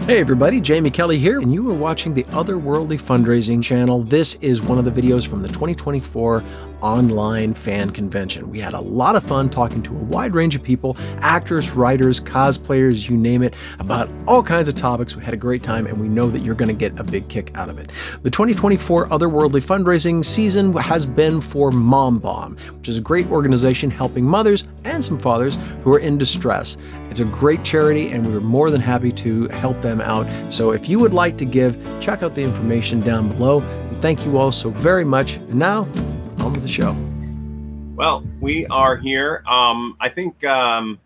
Hey everybody, Jamie Kelly here, and you are watching the Otherworldly Fundraising channel. This is one of the videos from the 2024 online fan convention. We had a lot of fun talking to a wide range of people, actors, writers, cosplayers, you name it, about all kinds of topics. We had a great time, and we know that you're going to get a big kick out of it. The 2024 Otherworldly Fundraising season has been for MomBomb, which is a great organization helping mothers and some fathers who are in distress. It's a great charity, and we were more than happy to help them out. So if you would like to give, check out the information down below. And thank you all so very much. And now, on with the show. Well, we are here. I think we're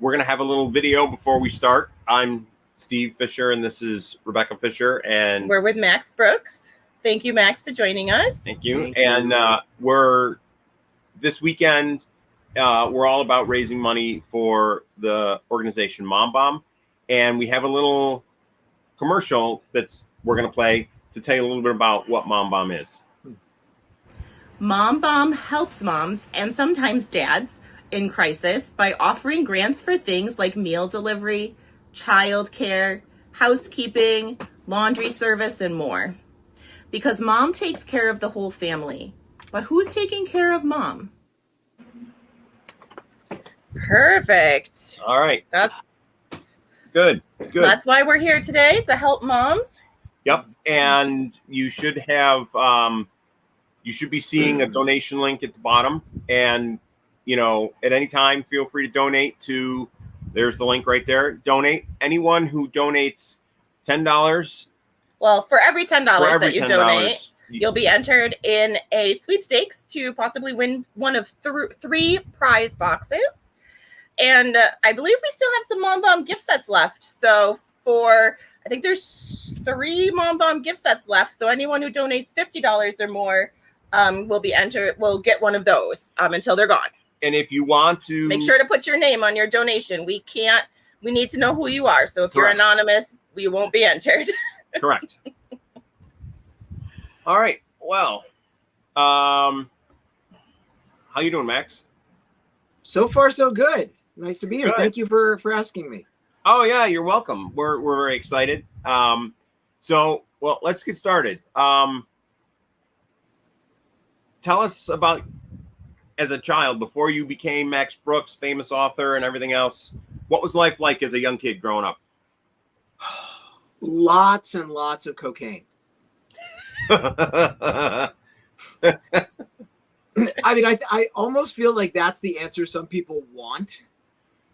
going to have a little video before we start. I'm Steve Fisher, and this is Rebecca Fischer. And we're with Max Brooks. Thank you, Max, for joining us. Thank you. We're this weekend. We're all about raising money for the organization MomBomb, and we have a little commercial we're going to play to tell you a little bit about what MomBomb is. MomBomb helps moms and sometimes dads in crisis by offering grants for things like meal delivery, childcare, housekeeping, laundry service, and more. Because mom takes care of the whole family. But who's taking care of mom? Perfect. All right. That's good. That's why we're here today, to help moms. Yep. And you should have you should be seeing a donation link at the bottom, and at any time feel free to donate to, there's the link right there. Donate. Anyone who donates $10. Well, for every $10 that you donate, you'll be entered in a sweepstakes to possibly win one of three prize boxes. And I believe we still have some MomBomb gift sets left. So I think there's 3 MomBomb gift sets left. So anyone who donates $50 or more will get one of those until they're gone. And if you want to, make sure to put your name on your donation. We need to know who you are. So if you're anonymous, we won't be entered. Correct. All right. Well, how you doing, Max? So far, so good. Nice to be here. Good. Thank you for asking me. Oh yeah, you're welcome. We're very excited. So let's get started. Tell us about, as a child, before you became Max Brooks, famous author and everything else, what was life like as a young kid growing up? Lots and lots of cocaine. I mean, I almost feel like that's the answer some people want.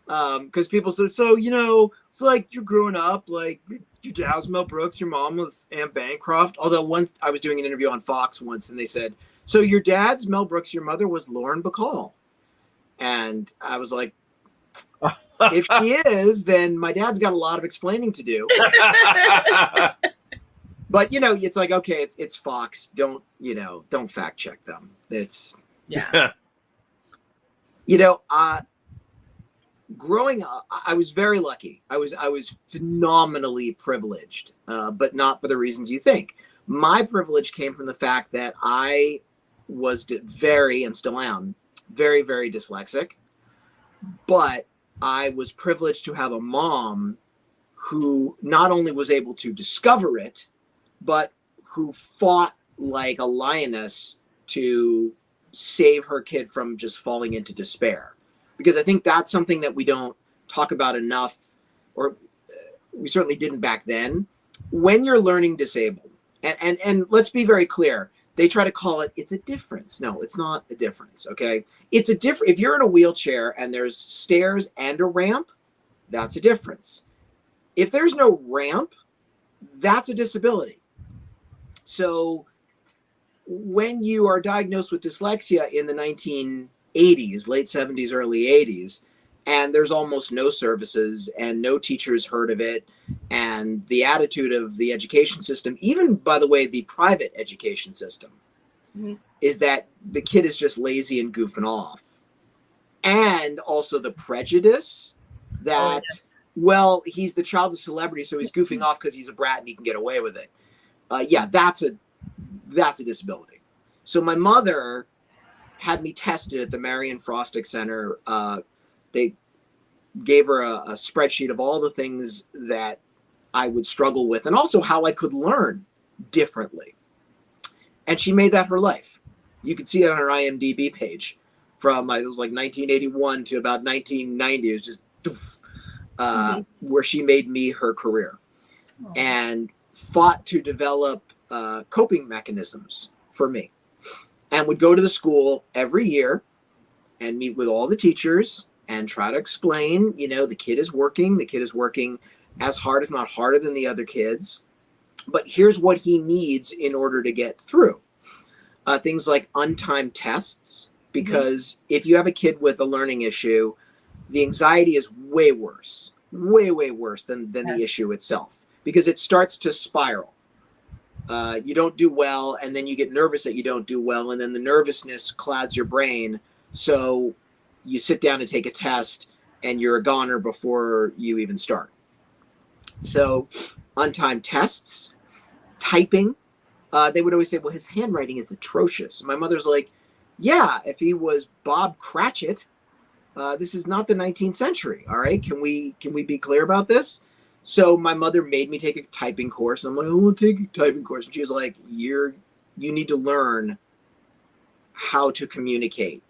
Because people say, so like you're growing up, like your dad was Mel Brooks, your mom was Anne Bancroft. Although I was doing an interview on Fox once, and they said, so your dad's Mel Brooks, your mother was Lauren Bacall. And I was like, if she is, then my dad's got a lot of explaining to do. But it's like, okay, it's Fox. Don't fact check them. It's growing up, I was very lucky. I was phenomenally privileged, but not for the reasons you think. My privilege came from the fact that I was very, and still am, very, very dyslexic. But I was privileged to have a mom who not only was able to discover it, but who fought like a lioness to save her kid from just falling into despair. Because I think that's something that we don't talk about enough, or we certainly didn't back then. When you're learning disabled, and let's be very clear, they try to call it's a difference. No, it's not a difference, okay? It's a difference. If you're in a wheelchair and there's stairs and a ramp, that's a difference. If there's no ramp, that's a disability. So when you are diagnosed with dyslexia in the 1980s, late 70s, early 80s, and there's almost no services and no teachers heard of it, and the attitude of the education system, even, by the way, the private education system, is that the kid is just lazy and goofing off. And also the prejudice that, well, he's the child of celebrity, so he's goofing off because he's a brat and he can get away with it. That's a disability. So my mother had me tested at the Marion Frostic Center. They gave her a spreadsheet of all the things that I would struggle with, and also how I could learn differently. And she made that her life. You can see it on her IMDb page from, it was like 1981 to about 1990. It was just, where she made me her career. And fought to develop coping mechanisms for me, and would go to the school every year and meet with all the teachers and try to explain, the kid is working as hard, if not harder than the other kids, but here's what he needs in order to get through. Things like untimed tests, because if you have a kid with a learning issue, the anxiety is way worse than the issue itself, because it starts to spiral. You don't do well, and then you get nervous that you don't do well, and then the nervousness clouds your brain, so you sit down to take a test, and you're a goner before you even start. So untimed tests, typing. They would always say, well, his handwriting is atrocious. My mother's like, yeah, if he was Bob Cratchit, this is not the 19th century, all right? Can we be clear about this? So my mother made me take a typing course. And I'm like, I want to take a typing course. And she was like, you need to learn how to communicate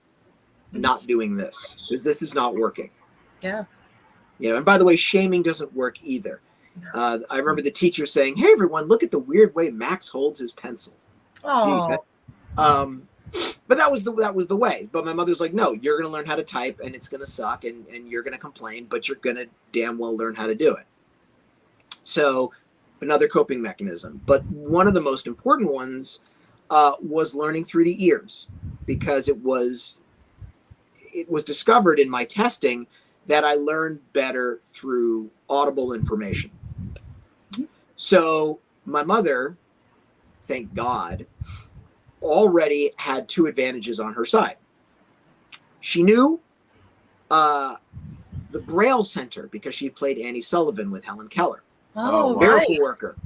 not doing this, because this is not working. Yeah. And by the way, shaming doesn't work either. I remember the teacher saying, hey, everyone, look at the weird way Max holds his pencil. Oh. But that was the way. But my mother's like, no, you're going to learn how to type, and it's going to suck, and you're going to complain, but you're going to damn well learn how to do it. So another coping mechanism. But one of the most important ones was learning through the ears, because it was discovered in my testing that I learned better through audible information. So my mother, thank God, already had two advantages on her side. She knew the Braille Center, because she had played Annie Sullivan with Helen Keller. Oh, Miracle right. worker.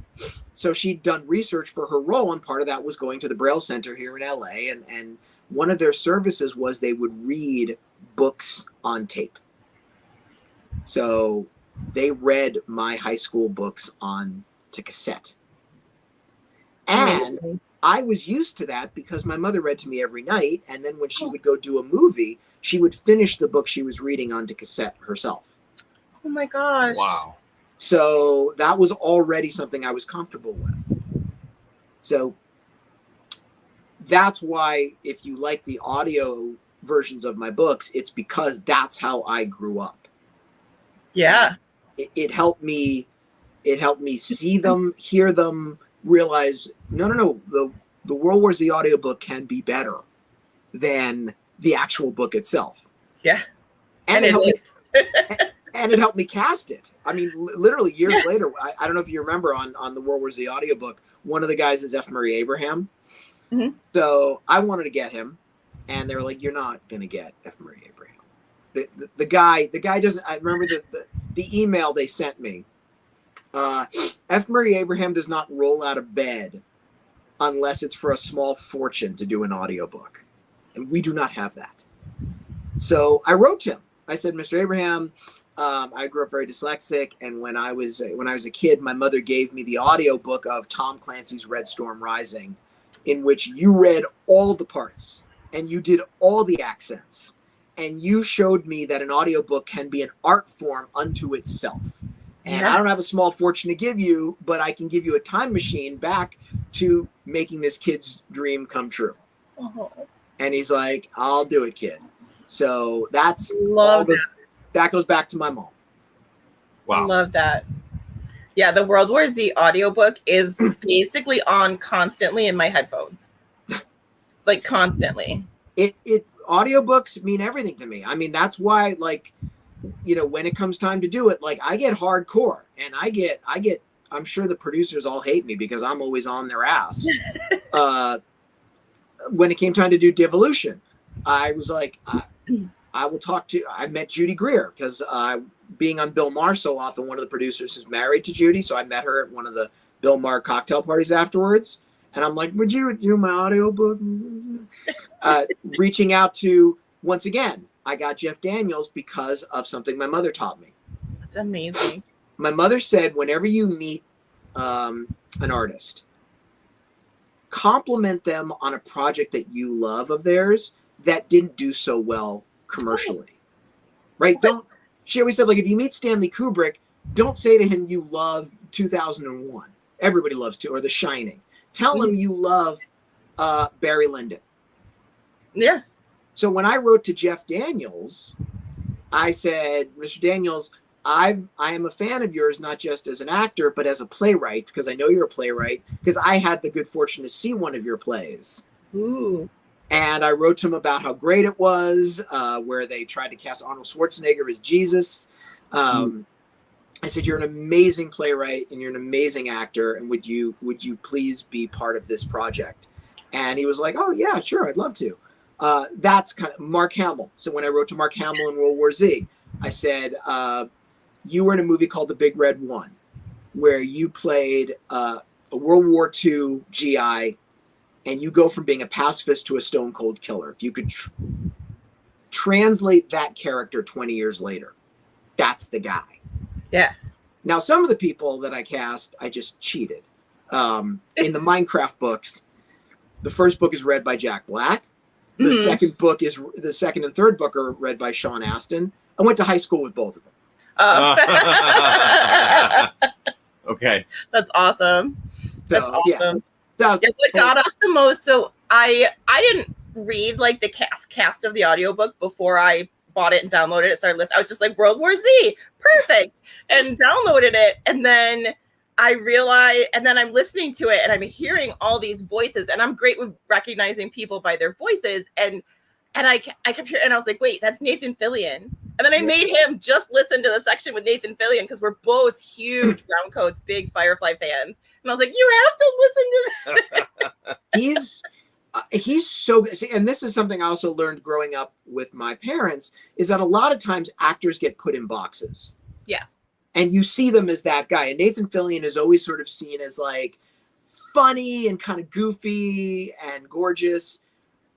So she'd done research for her role, and part of that was going to the Braille Center here in LA, and one of their services was they would read books on tape. So they read my high school books on to cassette. And I was used to that because my mother read to me every night, and then when she would go do a movie, she would finish the book she was reading onto cassette herself. Oh my gosh. Wow. So that was already something I was comfortable with. So that's why, if you like the audio versions of my books, it's because that's how I grew up. Yeah. It helped me see them, hear them, realize, no, the World War Z audiobook can be better than the actual book itself. Yeah. And it helped me cast it. I mean, literally years later, I don't know if you remember on the World War Z audiobook, one of the guys is F. Murray Abraham. Mm-hmm. So I wanted to get him, and they were like, you're not going to get F. Murray Abraham. The guy doesn't, I remember the email they sent me. F. Murray Abraham does not roll out of bed unless it's for a small fortune to do an audiobook. And we do not have that. So I wrote him. I said, Mr. Abraham, I grew up very dyslexic, and when I was a kid, my mother gave me the audiobook of Tom Clancy's Red Storm Rising, in which you read all the parts and you did all the accents, and you showed me that an audiobook can be an art form unto itself. And I don't have a small fortune to give you, but I can give you a time machine back to making this kid's dream come true. Oh. And he's like, I'll do it, kid. So that goes back to my mom. Wow. Love that. Yeah, the World War Z audiobook is basically on constantly in my headphones. Like constantly. Audiobooks mean everything to me. I mean, that's why, like, when it comes time to do it, like, I get hardcore, and I get I'm sure the producers all hate me because I'm always on their ass. When it came time to do Devolution, I was like, I met Judy Greer because being on Bill Maher so often, one of the producers is married to Judy. So I met her at one of the Bill Maher cocktail parties afterwards. And I'm like, would you do my audiobook? Reaching out to, once again, I got Jeff Daniels because of something my mother taught me. That's amazing. My mother said, whenever you meet an artist, compliment them on a project that you love of theirs that didn't do so well commercially, right? She always said, like, if you meet Stanley Kubrick, don't say to him you love 2001. Everybody loves or The Shining. Tell him you love Barry Lyndon. Yeah. So when I wrote to Jeff Daniels, I said, Mr. Daniels, I am a fan of yours, not just as an actor, but as a playwright, because I know you're a playwright, because I had the good fortune to see one of your plays. Ooh. And I wrote to him about how great it was, where they tried to cast Arnold Schwarzenegger as Jesus. I said, you're an amazing playwright and you're an amazing actor, and would you please be part of this project? And he was like, oh yeah, sure, I'd love to. That's kind of Mark Hamill. So when I wrote to Mark Hamill in World War Z, I said, you were in a movie called The Big Red One, where you played a World War II GI, and you go from being a pacifist to a stone cold killer. If you could translate that character 20 years later, that's the guy. Yeah. Now, some of the people that I cast, I just cheated. In the Minecraft books, the first book is read by Jack Black. The second and third book are read by Sean Astin. I went to high school with both of them. Okay. That's awesome. That's awesome. Yeah. What got us the most, so I didn't read like the cast of the audiobook before I bought it and downloaded it, started listening. I was just like, World War Z, perfect, and downloaded it. And then I realized, and then I'm listening to it and I'm hearing all these voices, and I'm great with recognizing people by their voices. And I kept hearing, and I was like, wait, that's Nathan Fillion. And then I made him just listen to the section with Nathan Fillion, because we're both huge Brown Coats, big Firefly fans. And I was like, you have to listen to this. He's so good. See, and this is something I also learned growing up with my parents, is that a lot of times actors get put in boxes. Yeah. And you see them as that guy. And Nathan Fillion is always sort of seen as like funny and kind of goofy and gorgeous.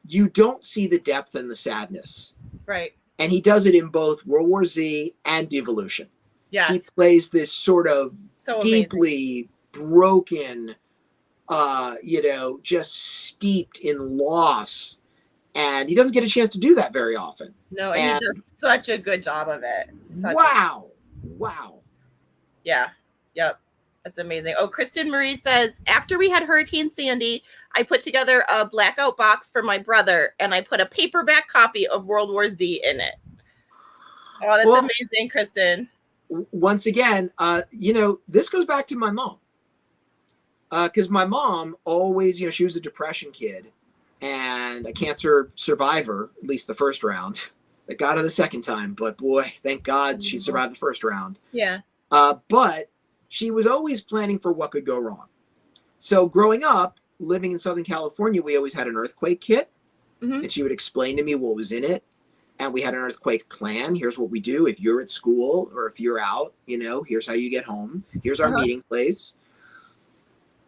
You don't see the depth and the sadness. Right. And he does it in both World War Z and Devolution. Yeah. He plays this sort of deeply broken, just steeped in loss. And he doesn't get a chance to do that very often. No, and he does such a good job of it. Wow. Yeah. Yep. That's amazing. Oh, Kristen Marie says, after we had Hurricane Sandy, I put together a blackout box for my brother, and I put a paperback copy of World War Z in it. Oh, that's amazing, Kristen. Once again, this goes back to my mom. Because my mom always, she was a depression kid and a cancer survivor, at least the first round. I got her the second time, but boy, thank God she survived the first round. Yeah. But she was always planning for what could go wrong. So growing up, living in Southern California, we always had an earthquake kit, and she would explain to me what was in it. And we had an earthquake plan. Here's what we do if you're at school or if you're out, here's how you get home. Here's our meeting place.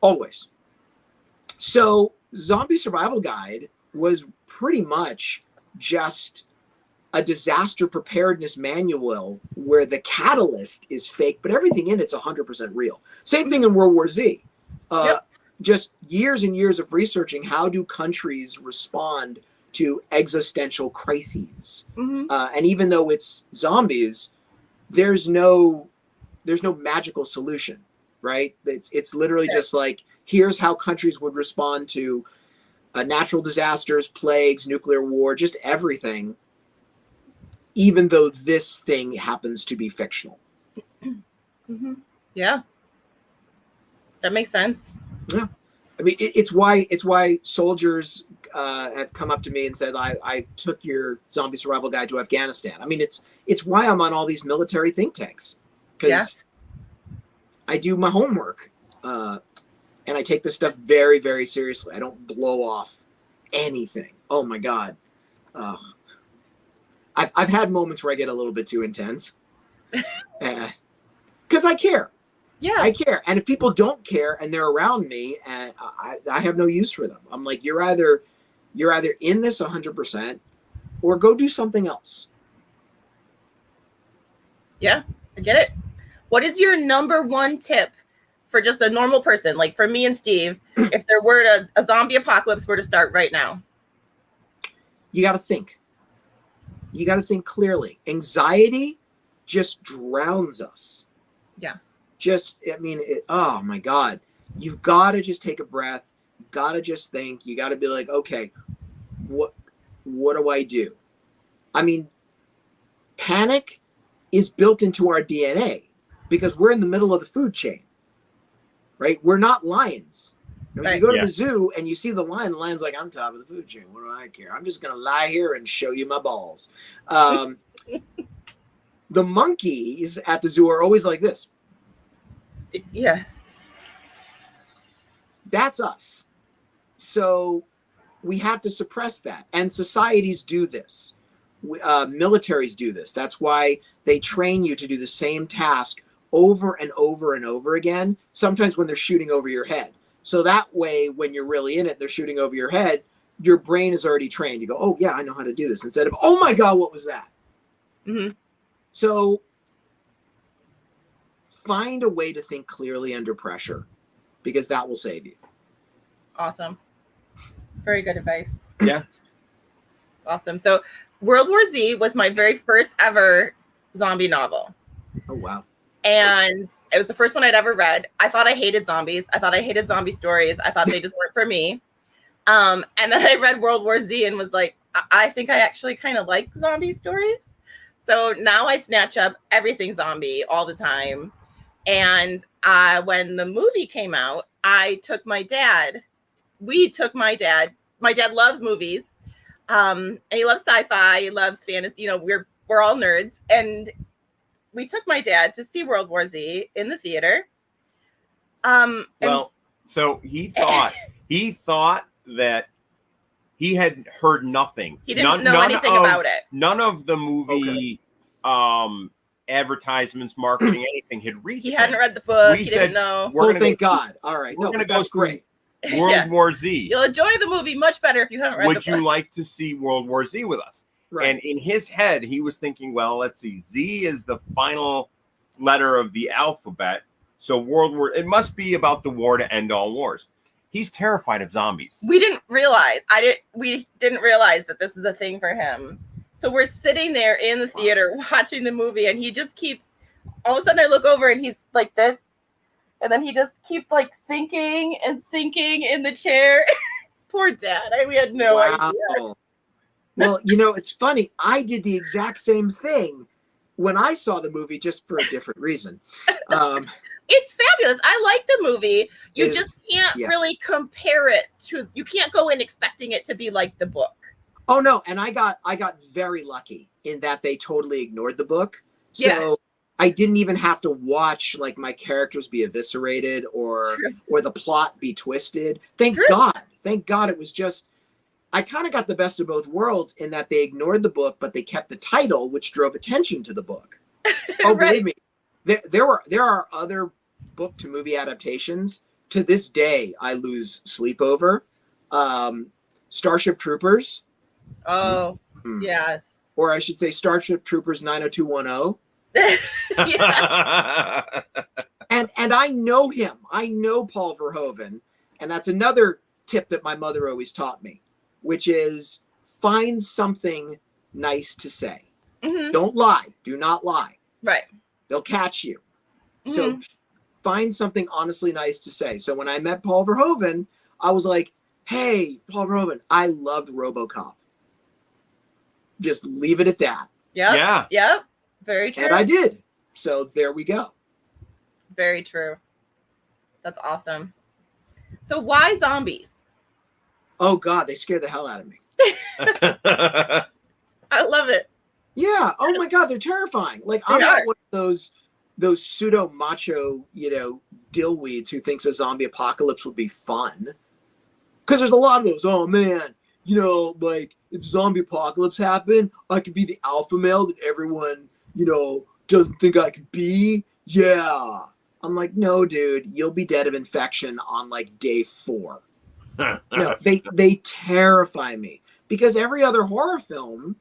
Always. So Zombie Survival Guide was pretty much just a disaster preparedness manual where the catalyst is fake, but everything in it's 100% real. Same thing in World War Z. Just years and years of researching how do countries respond to existential crises. And even though it's zombies, there's no magical solution, right? It's literally just like, here's how countries would respond to natural disasters, plagues, nuclear war, just everything, even though this thing happens to be fictional. Yeah. That makes sense. Yeah. I mean, it's why soldiers have come up to me and said, I took your Zombie Survival Guide to Afghanistan. I mean, it's why I'm on all these military think tanks, because I do my homework and I take this stuff very, very seriously. I don't blow off anything. Oh my God. I've had moments where I get a little bit too intense because I care. Yeah, I care. And if people don't care and they're around me, and I have no use for them. I'm like, you're either in this 100% or go do something else. Yeah, I get it. What is your number one tip for just a normal person, like for me and Steve, if there were a zombie apocalypse were to start right now? You got to think. You got to think clearly. Anxiety just drowns us. Yes. Oh my God. You've got to just take a breath. You got to just think. You got to be like, okay, what do I do? I mean, panic is built into our DNA because we're in the middle of the food chain, right? We're not lions. When you go to the zoo and you see the lion's like, I'm top of the food chain. What do I care? I'm just going to lie here and show you my balls. The monkeys at the zoo are always like this. Yeah. That's us. So we have to suppress that. And societies do this. Militaries do this. That's why they train you to do the same task over and over and over again, sometimes when they're shooting over your head. So that way, when you're really in it, they're shooting over your head, your brain is already trained. You go, oh, yeah, I know how to do this. Instead of, oh, my God, what was that? Mm-hmm. So find a way to think clearly under pressure, because that will save you. Awesome. Very good advice. Yeah. Awesome. So World War Z was my very first ever zombie novel. Oh, wow. And it was the first one I'd ever read. I thought I hated zombies. I thought I hated zombie stories. I thought they just weren't for me. And then I read World War Z and was like, I think I actually kind of like zombie stories. So now I snatch up everything zombie all the time. And when the movie came out, I took my dad. We took my dad. My dad loves movies. And he loves sci-fi. He loves fantasy. You know, we're all nerds. And we took my dad to see World War Z in the theater. So he thought that he had heard nothing. He didn't know anything about it. None of the movie advertisements, marketing, anything had reached him. He hadn't read the book. He didn't know. Thank God. All right. No, that's great. World War Z. You'll enjoy the movie much better if you haven't read the book. Would you like to see World War Z with us? Right. And in his head, he was thinking, well, let's see. Z is the final letter of the alphabet. So it must be about the war to end all wars. He's terrified of zombies. We didn't realize that this is a thing for him. So we're sitting there in the theater watching the movie, and he just keeps, all of a sudden I look over and he's like this. And then he just keeps like sinking in the chair. Poor dad. We had no idea. Well, it's funny. I did the exact same thing when I saw the movie, just for a different reason. It's fabulous. I like the movie. You just can't really compare it to. You can't go in expecting it to be like the book. Oh no! And I got very lucky in that they totally ignored the book. So I didn't even have to watch like my characters be eviscerated or the plot be twisted. Thank God. Thank God it was just. I kind of got the best of both worlds in that they ignored the book, but they kept the title, which drove attention to the book. Oh, believe me, there are other book to movie adaptations. To this day, I lose sleep over. Starship Troopers. Oh, yes. Or I should say Starship Troopers 90210. And I know him. I know Paul Verhoeven. And that's another tip that my mother always taught me, which is find something nice to say. Mm-hmm. Don't lie. Do not lie. Right. They'll catch you. Mm-hmm. So find something honestly nice to say. So when I met Paul Verhoeven, I was like, hey, Paul Verhoeven, I loved RoboCop. Just leave it at that. Yep. Yeah. Yep. Very true. And I did. So there we go. Very true. That's awesome. So why zombies? Oh God, they scare the hell out of me. I love it. Yeah. Oh my God, they're terrifying. Like I'm not one of those pseudo macho, dillweeds who thinks a zombie apocalypse would be fun. Because there's a lot of those. Oh man, like if zombie apocalypse happened, I could be the alpha male that everyone, doesn't think I could be. Yeah. I'm like, no, dude, you'll be dead of infection on like day 4. No, they terrify me because every other horror film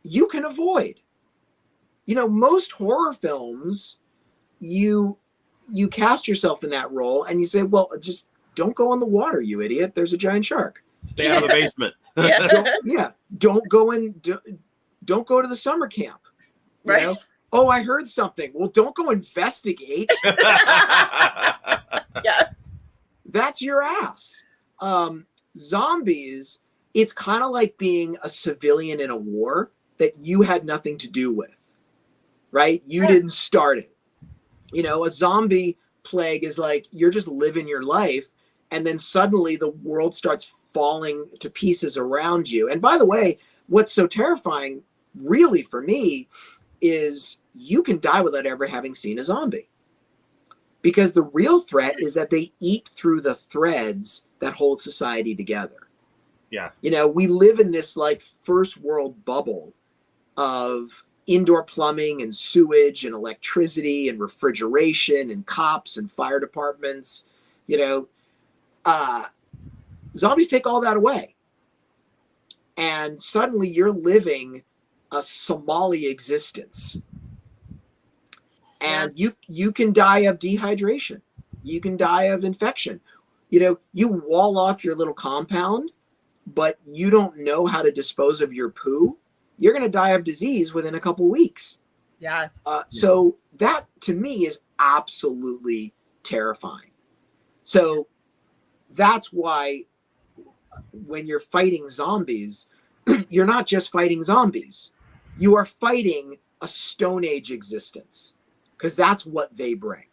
you can avoid. Most horror films, you cast yourself in that role and you say, well, just don't go in the water, you idiot. There's a giant shark. Stay out of the basement. Don't go to the summer camp. You Right. know? Oh, I heard something. Well, don't go investigate. Yeah. That's your ass. Zombies, it's kind of like being a civilian in a war that you had nothing to do with, right? You didn't start it. You know, a zombie plague is like you're just living your life, and then suddenly the world starts falling to pieces around you. And by the way, what's so terrifying really for me is you can die without ever having seen a zombie. Because the real threat is that they eat through the threads that hold society together. Yeah. You know, we live in this like first world bubble of indoor plumbing and sewage and electricity and refrigeration and cops and fire departments. You know, zombies take all that away. And suddenly you're living a Somali existence. And you can die of dehydration. You can die of infection. You know, you wall off your little compound, but you don't know how to dispose of your poo. You're going to die of disease within a couple weeks. Yes. So that to me is absolutely terrifying. So that's why when you're fighting zombies, you're not just fighting zombies. You are fighting a Stone Age existence. Because that's what they bring.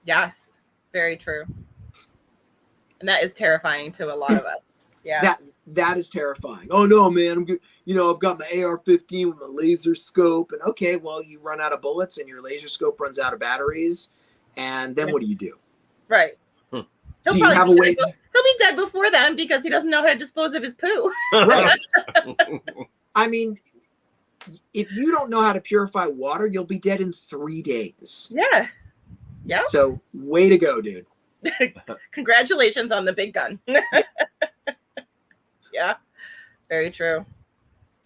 Yes, very true. And that is terrifying to a lot of us. Yeah. That is terrifying. Oh no, man! I'm good. You know, I've got my AR-15 with my laser scope, and okay, well, you run out of bullets, and your laser scope runs out of batteries, and then what do you do? Right. Do you have a way? He'll be dead before then because he doesn't know how to dispose of his poo. Right. I mean, if you don't know how to purify water, you'll be dead in 3 days. Yeah. Yeah. So way to go, dude. Congratulations on the big gun. Yeah. Very true.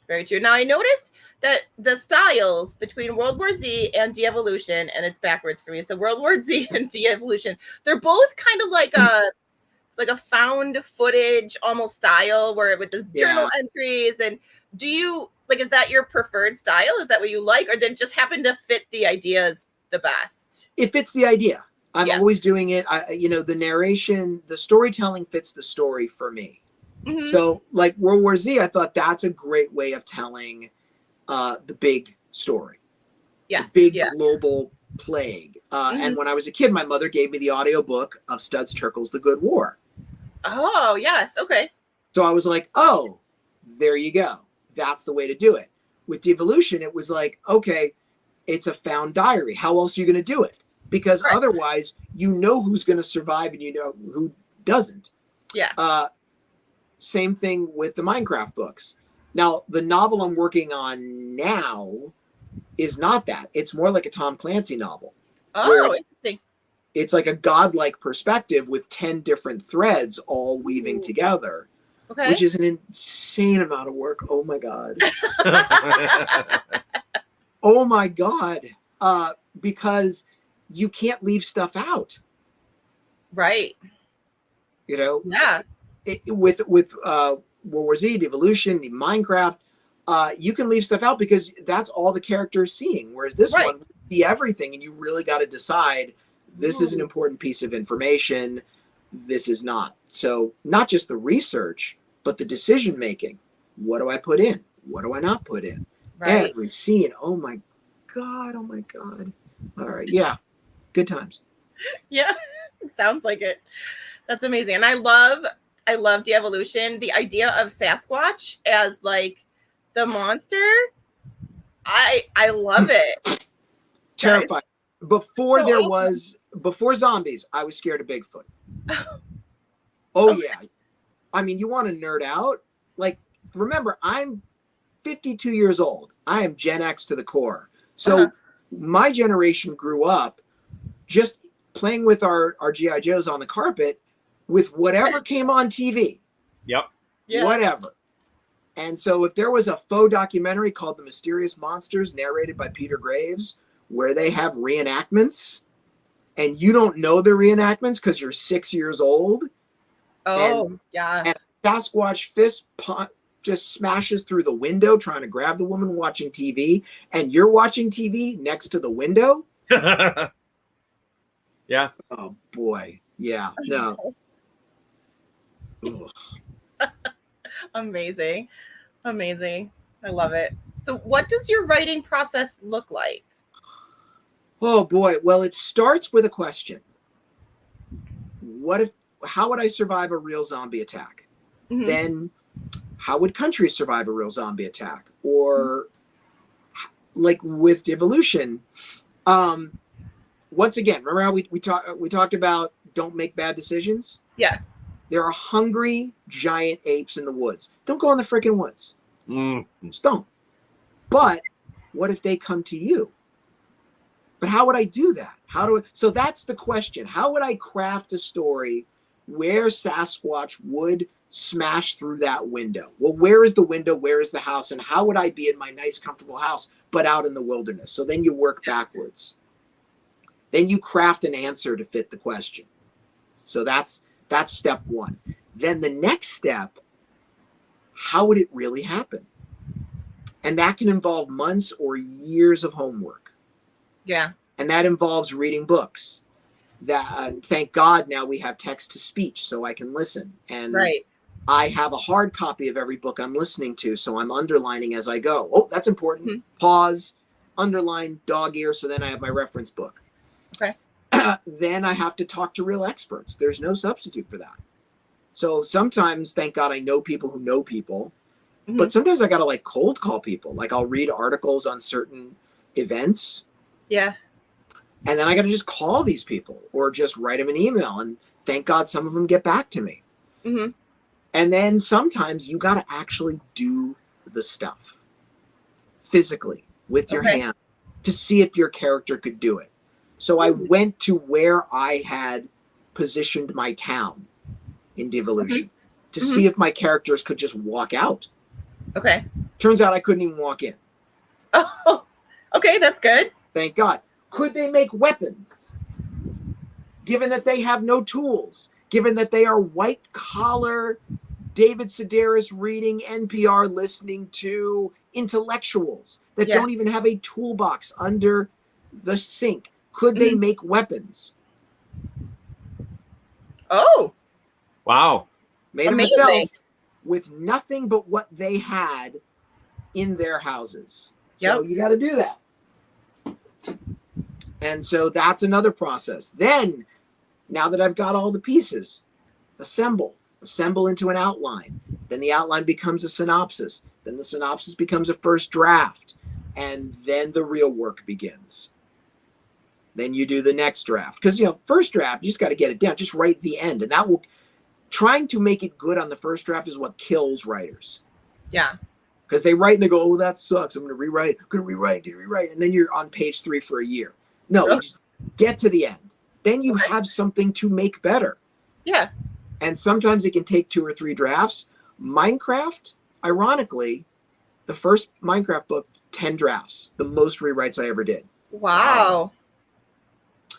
Very true. Now I noticed that the styles between World War Z and de-evolution, and it's backwards for me. So World War Z and de-evolution, they're both kind of like a found footage almost style where with this journal entries. And do you is that your preferred style? Is that what you like? Or did it just happen to fit the ideas the best? It fits the idea. I'm always doing it. The narration, the storytelling fits the story for me. Mm-hmm. So like World War Z, I thought that's a great way of telling the big story. Yes. The big global plague. And when I was a kid, my mother gave me the audiobook of Studs Terkel's The Good War. Oh, yes. Okay. So I was like, oh, there you go. That's the way to do it. With devolution, it was like, okay, it's a found diary. How else are you going to do it? Because otherwise, you know who's going to survive and you know who doesn't. Yeah. Same thing with the Minecraft books. Now, the novel I'm working on now is not that. It's more like a Tom Clancy novel. Oh, interesting. It's like a godlike perspective with 10 different threads all weaving together. Okay. Which is an insane amount of work. Oh my God. Oh my God. Because you can't leave stuff out. Right. You know? Yeah. With World War Z, Devolution, Minecraft, you can leave stuff out because that's all the characters seeing. Whereas this one, you see everything and you really got to decide this is an important piece of information. This is not. So not just the research, but the decision making. What do I put in? What do I not put in? Right. Every scene. Oh my God. Oh my God. All right. Yeah. Good times. Yeah. It sounds like it. That's amazing. And I love de-evolution. The idea of Sasquatch as like the monster. I love it. Terrifying. Before zombies, I was scared of Bigfoot. Oh yeah. I mean, you want to nerd out? Like, remember, I'm 52 years old. I am Gen X to the core. So my generation grew up just playing with our G.I. Joes on the carpet with whatever came on TV. Yep. Yeah. Whatever. And so if there was a faux documentary called The Mysterious Monsters narrated by Peter Graves, where they have reenactments and you don't know the reenactments because you're 6 years old. Oh, yeah. And Sasquatch fist just smashes through the window trying to grab the woman watching TV, and you're watching TV next to the window. Yeah. Oh boy. Yeah. No. Amazing. Amazing. I love it. So what does your writing process look like? Oh boy. Well, it starts with a question. How would I survive a real zombie attack? Mm-hmm. Then how would countries survive a real zombie attack? Or like with evolution, once again, remember how we talked about don't make bad decisions? Yeah. There are hungry giant apes in the woods. Don't go in the freaking woods. Just don't. But what if they come to you? But how would I do that? So that's the question. How would I craft a story where Sasquatch would smash through that window? Well, where is the window? Where is the house? And how would I be in my nice, comfortable house, but out in the wilderness? So then you work backwards. Then you craft an answer to fit the question. So that's step one. Then the next step, how would it really happen? And that can involve months or years of homework. Yeah. And that involves reading books. Thank God now we have text to speech so I can listen. And right. I have a hard copy of every book I'm listening to, so I'm underlining as I go. Oh, that's important. Mm-hmm. Pause, underline, dog ear, so then I have my reference book. Okay. Then I have to talk to real experts. There's no substitute for that. So sometimes, thank God, I know people who know people, mm-hmm. but sometimes I got to like cold call people. Like I'll read articles on certain events. Yeah. And then I got to just call these people or just write them an email. And thank God some of them get back to me. Mm-hmm. And then sometimes you got to actually do the stuff physically with your hand to see if your character could do it. So I went to where I had positioned my town in devolution to see if my characters could just walk out. Okay. Turns out I couldn't even walk in. Oh, okay. That's good. Thank God. Could they make weapons? Given that they have no tools, given that they are white collar, David Sedaris reading, NPR listening to intellectuals that don't even have a toolbox under the sink. Could they make weapons? Oh. Wow. Made it myself with nothing but what they had in their houses. So you got to do that. And so that's another process. Then, now that I've got all the pieces, assemble into an outline. Then the outline becomes a synopsis. Then the synopsis becomes a first draft. And then the real work begins. Then you do the next draft. Because, first draft, you just got to get it down. Just write the end. And trying to make it good on the first draft is what kills writers. Yeah. Because they write and they go, oh, that sucks. I'm going to rewrite. And then you're on page 3 for a year. No, just get to the end. Then you have something to make better. Yeah. And sometimes it can take 2 or 3 drafts. Minecraft, ironically, the first Minecraft book, 10 drafts. The most rewrites I ever did. Wow.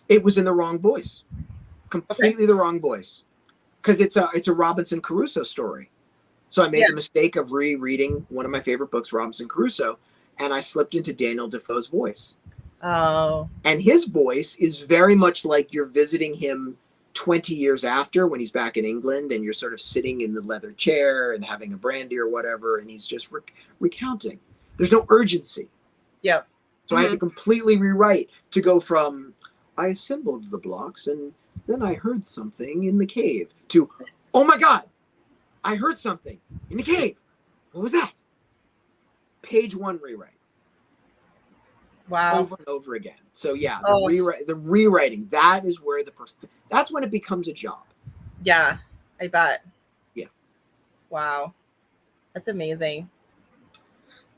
It was in the wrong voice. Completely the wrong voice. Because it's a Robinson Crusoe story. So I made the mistake of rereading one of my favorite books, Robinson Crusoe, and I slipped into Daniel Defoe's voice. Oh. And his voice is very much like you're visiting him 20 years after when he's back in England and you're sort of sitting in the leather chair and having a brandy or whatever, and he's just recounting. There's no urgency. Yep. So I had to completely rewrite to go from, I assembled the blocks and then I heard something in the cave to, oh my God, I heard something in the cave. What was that? Page 1 rewrite. Wow. Over and over again. So the rewriting, that is where that's when it becomes a job. Yeah, I bet. Yeah. Wow. That's amazing.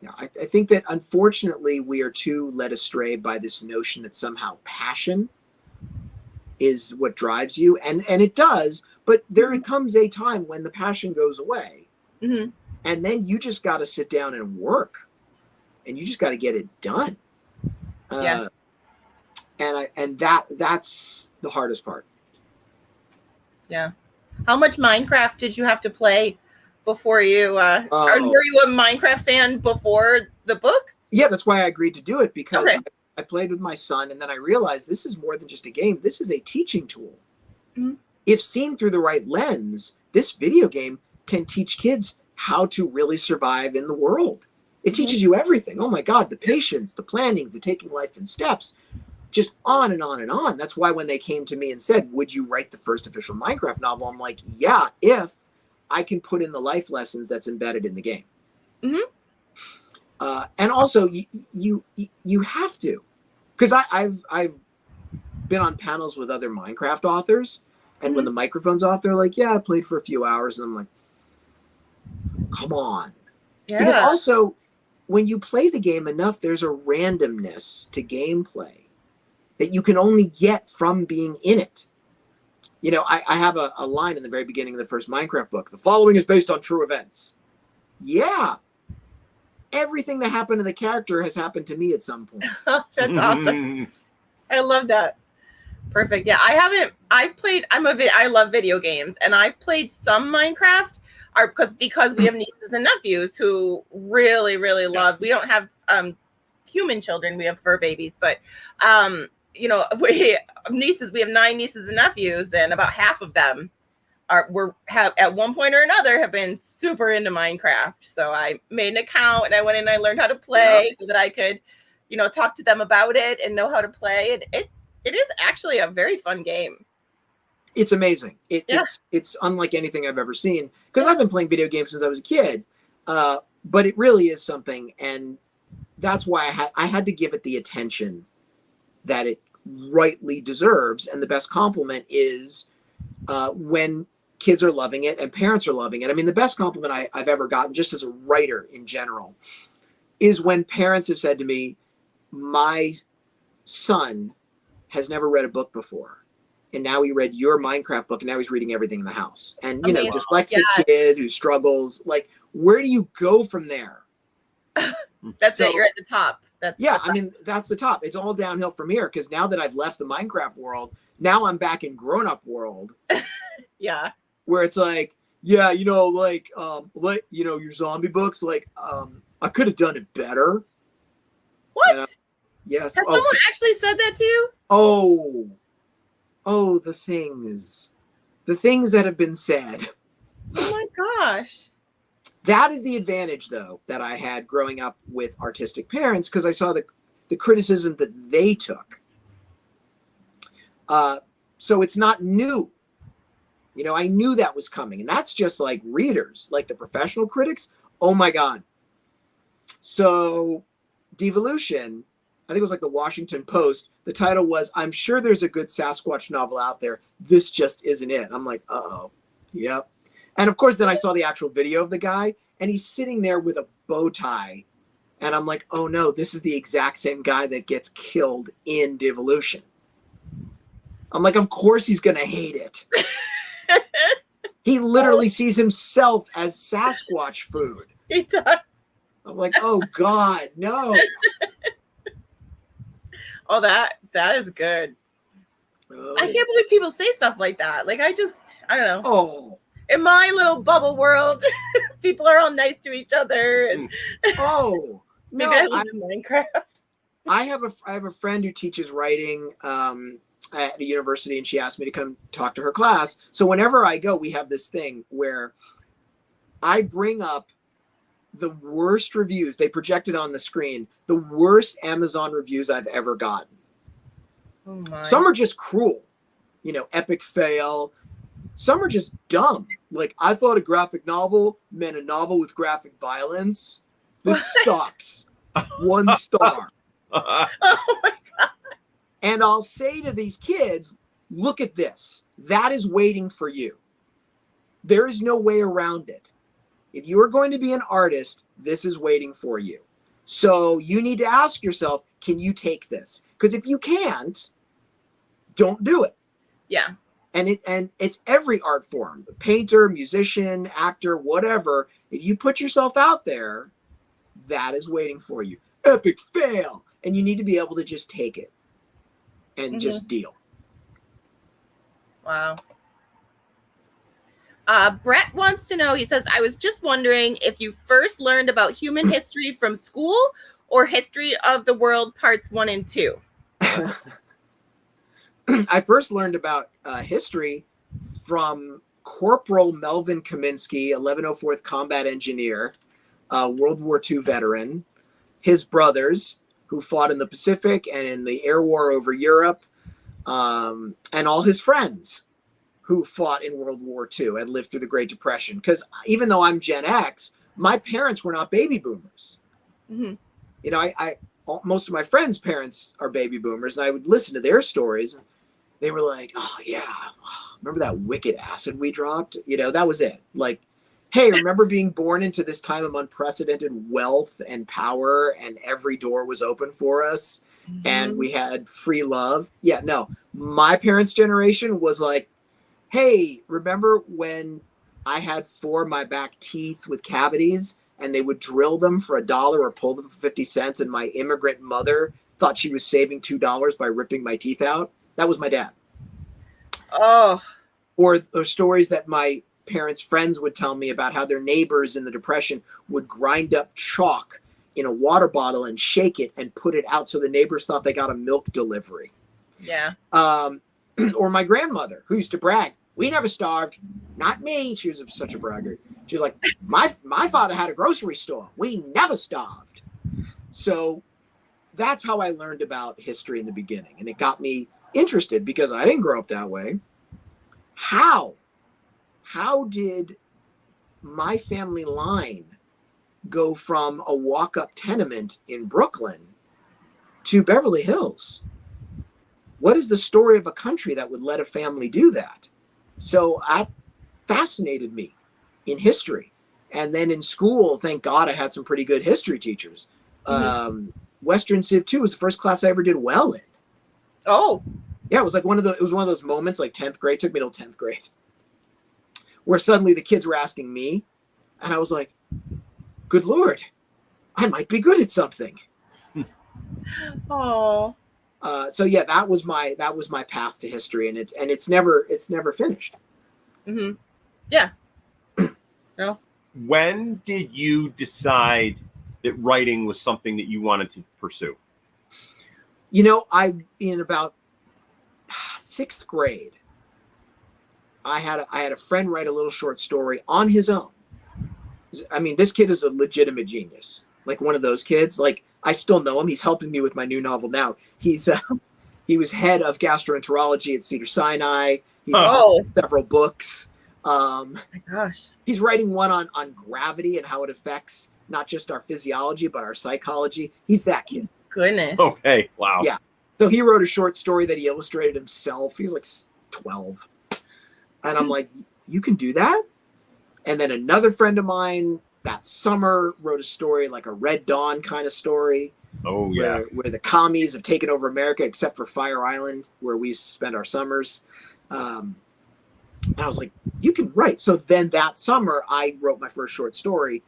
Yeah, I think that unfortunately we are too led astray by this notion that somehow passion is what drives you. And it does, but there comes a time when the passion goes away. Mm-hmm. And then you just got to sit down and work. And you just got to get it done. And that's the hardest part. Yeah. How much Minecraft did you have to play before you or were you a Minecraft fan before the book? Yeah, that's why I agreed to do it, because Okay. I played with my son, and then I realized this is more than just a game. This is a teaching tool. Mm-hmm. If seen through the right lens, this video game can teach kids how to really survive in the world. It teaches you everything. Oh my God, the patience, the plannings, the taking life in steps, just on and on and on. That's why when they came to me and said, would you write the first official Minecraft novel? I'm like, yeah, if I can put in the life lessons that's embedded in the game. Mm-hmm. And also you have to, because I've been on panels with other Minecraft authors, and when the microphone's off, they're like, yeah, I played for a few hours. And I'm like, come on. Yeah. Because also when you play the game enough, there's a randomness to gameplay that you can only get from being in it. You know, I have a line in the very beginning of the first Minecraft book. The following is based on true events. Yeah. Everything that happened to the character has happened to me at some point. That's awesome. I love that. Perfect. Yeah, I love video games, and I've played some Minecraft because we have nieces and nephews who really, really love. We don't have human children, we have fur babies, but we have 9 nieces and nephews, and about half of them have at one point or another have been super into Minecraft. So I made an account and I went in and I learned how to play so that I could, talk to them about it and know how to play. It is actually a very fun game. It's amazing. It's unlike anything I've ever seen, because I've been playing video games since I was a kid. But it really is something, and that's why I had to give it the attention that it rightly deserves. And the best compliment is when kids are loving it and parents are loving it. I mean, the best compliment I've ever gotten, just as a writer in general, is when parents have said to me, my son has never read a book before, and now he read your Minecraft book, and now he's reading everything in the house. And, dyslexic kid who struggles, like, where do you go from there? That's it. You're at the top. That's the top. It's all downhill from here, because now that I've left the Minecraft world, now I'm back in grown-up world. Yeah. Where it's like, your zombie books, like, I could have done it better. What? Yes. Has someone actually said that to you? Oh, the things that have been said. Oh my gosh. That is the advantage, though, that I had growing up with artistic parents, because I saw the criticism that they took. So it's not new. I knew that was coming. And that's just like readers, like the professional critics. Oh my God. So Devolution, I think it was like the Washington Post. The title was, I'm sure there's a good Sasquatch novel out there. This just isn't it. I'm like, uh-oh. Yep. And of course, then I saw the actual video of the guy, and he's sitting there with a bow tie. And I'm like, oh no, this is the exact same guy that gets killed in Devolution. I'm like, of course he's going to hate it. He literally sees himself as Sasquatch food. He does. I'm like, oh God, no. Oh, that is good. I can't believe people say stuff like that. Like, I don't know. Oh. In my little bubble world, people are all nice to each other. And no. Maybe I live in Minecraft. I have a friend who teaches writing at a university, and she asked me to come talk to her class. So whenever I go, we have this thing where I bring up the worst reviews. They project it on the screen. The worst Amazon reviews I've ever gotten. Oh my. Some are just cruel, epic fail. Some are just dumb. Like, I thought a graphic novel meant a novel with graphic violence. This sucks. 1 star. Oh my God. And I'll say to these kids, look at this. That is waiting for you. There is no way around it. If you are going to be an artist, this is waiting for you. So you need to ask yourself, can you take this? Because if you can't, don't do it. Yeah. And it's every art form, painter, musician, actor, whatever. If you put yourself out there, that is waiting for you. Epic fail. And you need to be able to just take it. and just deal. Wow. Brett wants to know, he says, I was just wondering if you first learned about human history from school or History of the World Parts 1 and 2. I first learned about history from Corporal Melvin Kaminsky, 1104th Combat Engineer, World War II veteran, his brothers who fought in the Pacific and in the air war over Europe, and all his friends who fought in World War II and lived through the Great Depression. Because even though I'm Gen X, my parents were not baby boomers. Mm-hmm. You know, most of my friends' parents are baby boomers, and I would listen to their stories. They were like, oh, yeah, remember that wicked acid we dropped? You know, that was it. Like, hey, remember being born into this time of unprecedented wealth and power, and every door was open for us, and we had free love? Yeah, no. My parents' generation was like, hey, remember when I had 4 of my back teeth with cavities and they would drill them for $1 or pull them for 50 cents and my immigrant mother thought she was saving $2 by ripping my teeth out? That was my dad. Oh. Or stories that my parents' friends would tell me about how their neighbors in the Depression would grind up chalk in a water bottle and shake it and put it out so the neighbors thought they got a milk delivery. Yeah. Or my grandmother, who used to brag, we never starved. Not me. She was such a braggart. She was like, my father had a grocery store. We never starved. So that's how I learned about history in the beginning. And it got me interested because I didn't grow up that way. How did my family line go from a walk-up tenement in Brooklyn to Beverly Hills? What is the story of a country that would let a family do that? So that fascinated me in history. And then in school, thank God I had some pretty good history teachers. Western Civ 2 was the first class I ever did well in. Oh. Yeah, it was one of those moments, like 10th grade, took me till 10th grade, where suddenly the kids were asking me, and I was like, good Lord, I might be good at something. Oh. So yeah, that was my path to history, and it's never finished. Mm-hmm. Yeah. No. When did you decide that writing was something that you wanted to pursue? You know, in about 6th grade, I had a friend write a little short story on his own. I mean, this kid is a legitimate genius, like one of those kids. Like, I still know him. He's helping me with my new novel now. He was head of gastroenterology at Cedars-Sinai. He's authored several books. Oh my gosh. He's writing one on gravity and how it affects not just our physiology, but our psychology. He's that kid. Goodness. Okay. Wow. Yeah. So he wrote a short story that he illustrated himself. He was like 12. And I'm like, you can do that? And then another friend of mine that summer wrote a story, like a Red Dawn kind of story. Oh, yeah. Where the commies have taken over America, except for Fire Island, where we spend our summers. And I was like, you can write. So then that summer, I wrote my first short story.